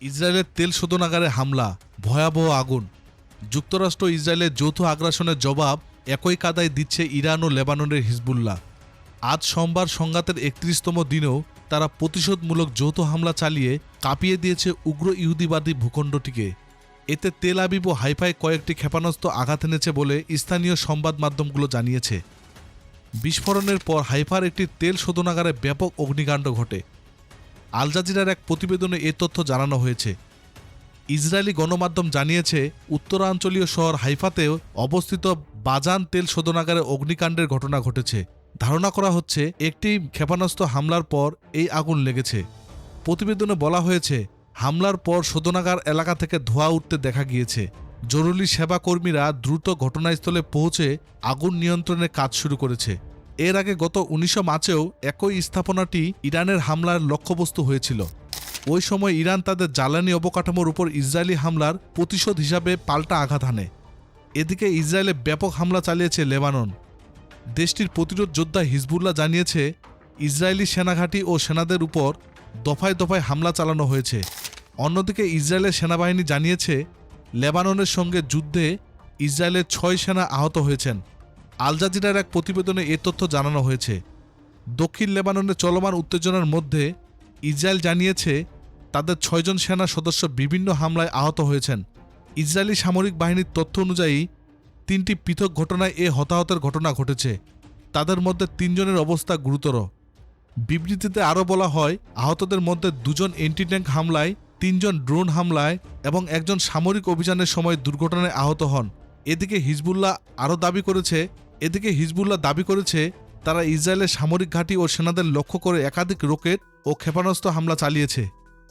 ইসরায়েলের তেল শোধনাগারে হামলা, ভয়াবহ আগুন। যুক্তরাষ্ট্র ইসরায়েলের যৌথ আগ্রাসনের জবাব একই কাদায় দিচ্ছে ইরান ও লেবাননের হিজবুল্লাহ। আজ সোমবার সংঘাতের ৩১তম দিনেও তারা প্রতিশোধমূলক যৌথ হামলা চালিয়ে কাঁপিয়ে দিয়েছে উগ্র ইহুদিবাদী ভূখণ্ডটিকে। এতে তেল আবিব ও হাইফায় কয়েকটি ক্ষেপণাস্ত্র আঘাত এনেছে বলে স্থানীয় সংবাদ মাধ্যমগুলো জানিয়েছে। বিস্ফোরণের পর হাইফার একটি তেল শোধনাগারে ব্যাপক অগ্নিকাণ্ড ঘটে। আল জাজিরার এক প্রতিবেদনে এ তথ্য জানানো হয়েছে। ইসরায়েলি গণমাধ্যম জানিয়েছে, উত্তরাঞ্চলীয় শহর হাইফাতেও অবস্থিত বাজান তেল শোধনাগারে অগ্নিকাণ্ডের ঘটনা ঘটেছে। ধারণা করা হচ্ছে একটি ক্ষেপণাস্ত্র হামলার পর এই আগুন লেগেছে। প্রতিবেদনে বলা হয়েছে, হামলার পর শোধনাগার এলাকা থেকে ধোঁয়া উঠতে দেখা গিয়েছে। জরুরি সেবা কর্মীরা দ্রুত ঘটনাস্থলে পৌঁছে আগুন নিয়ন্ত্রণের কাজ শুরু করেছে। এর আগে গত ১৯ মার্চেও একই স্থাপনাটি ইরানের হামলার লক্ষ্যবস্তু হয়েছিল। ওই সময় ইরান তাদের জ্বালানি অবকাঠামোর উপর ইসরায়েলি হামলার প্রতিশোধ হিসাবে পাল্টা আঘাত হানে। এদিকে ইসরায়েলে ব্যাপক হামলা চালিয়েছে লেবানন। দেশটির প্রতিরোধ যোদ্ধা হিজবুল্লাহ জানিয়েছে, ইসরায়েলি সেনাঘাঁটি ও সেনাদের উপর দফায় দফায় হামলা চালানো হয়েছে। অন্যদিকে ইসরায়েলের সেনাবাহিনী জানিয়েছে, লেবাননের সঙ্গে যুদ্ধে ইসরায়েলের ৬ সেনা আহত হয়েছেন। আল জাজিরার এক প্রতিবেদনে এ তথ্য জানানো হয়েছে। দক্ষিণ লেবাননের চলমান উত্তেজনার মধ্যে ইসরায়েল জানিয়েছে, তাদের ৬ জন সেনা সদস্য বিভিন্ন হামলায় আহত হয়েছেন। ইসরায়েলি সামরিক বাহিনীর তথ্য অনুযায়ী ৩টি পৃথক ঘটনায় এ হতাহতের ঘটনা ঘটেছে। তাদের মধ্যে ৩ জনের অবস্থা গুরুতর। বিবৃতিতে আরও বলা হয়, আহতদের মধ্যে ২ জন এন্টি ট্যাঙ্ক হামলায়, ৩ জন ড্রোন হামলায় এবং একজন সামরিক অভিযানের সময় দুর্ঘটনায় আহত হন। এদিকে হিজবুল্লাহ দাবি করেছে তারা ইসরায়েলের সামরিক ঘাঁটি ও সেনাদের লক্ষ্য করে একাধিক রকেট ও ক্ষেপণাস্ত্র হামলা চালিয়েছে।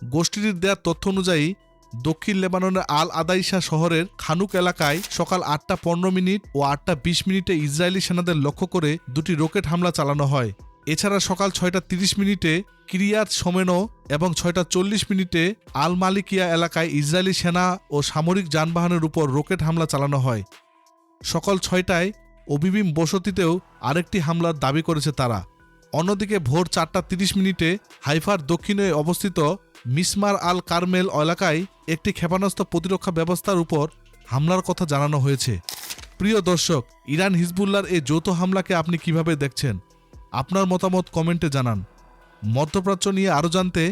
গোষ্ঠীটির দেওয়া তথ্য অনুযায়ী দক্ষিণ লেবাননের আল আদাইশা শহরের খানুক এলাকায় সকাল ৮টা ১৫ মিনিট ও ৮টা ২০ মিনিটে ইসরায়েলি সেনাদের লক্ষ্য করে ২টি রকেট হামলা চালানো হয়। এছাড়া সকাল ৬টা ৩০ মিনিটে কিরিয়াত শোমেনো এবং ৬টা ৪০ মিনিটে আল মালিকিয়া এলাকায় ইসরায়েলি সেনা ও সামরিক যানবাহনের উপর রকেট হামলা চালানো হয়। সকাল ৬টায় অবিবিম বসতিতেও আরেকটি হামলার দাবি করেছে তারা। অন্যদিকে ভোর ৪টা ৩০ মিনিটে হাইফার দক্ষিণে অবস্থিত মিসমার আল কারমেল এলাকায় একটি ক্ষেপণাস্ত্র প্রতিরক্ষা ব্যবস্থার উপর হামলার কথা জানানো হয়েছে। প্রিয় দর্শক, ইরান হিজবুল্লাহর এই যৌথ হামলাকে আপনি কিভাবে দেখছেন? আপনার মতামত কমেন্টে জানান। মধ্যপ্রাচ্য নিয়ে আরও জানতে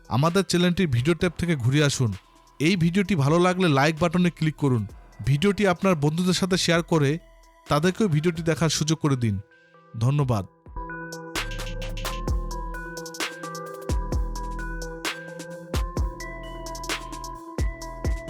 আমাদের চ্যানেলটির ভিডিও ট্যাব থেকে ঘুরে আসুন। এই ভিডিওটি ভালো লাগলে লাইক বাটনে ক্লিক করুন। ভিডিওটি আপনার বন্ধুদের সাথে শেয়ার করে তাদেরকেও ভিডিওটি দেখার সুযোগ করে দিন। ধন্যবাদ।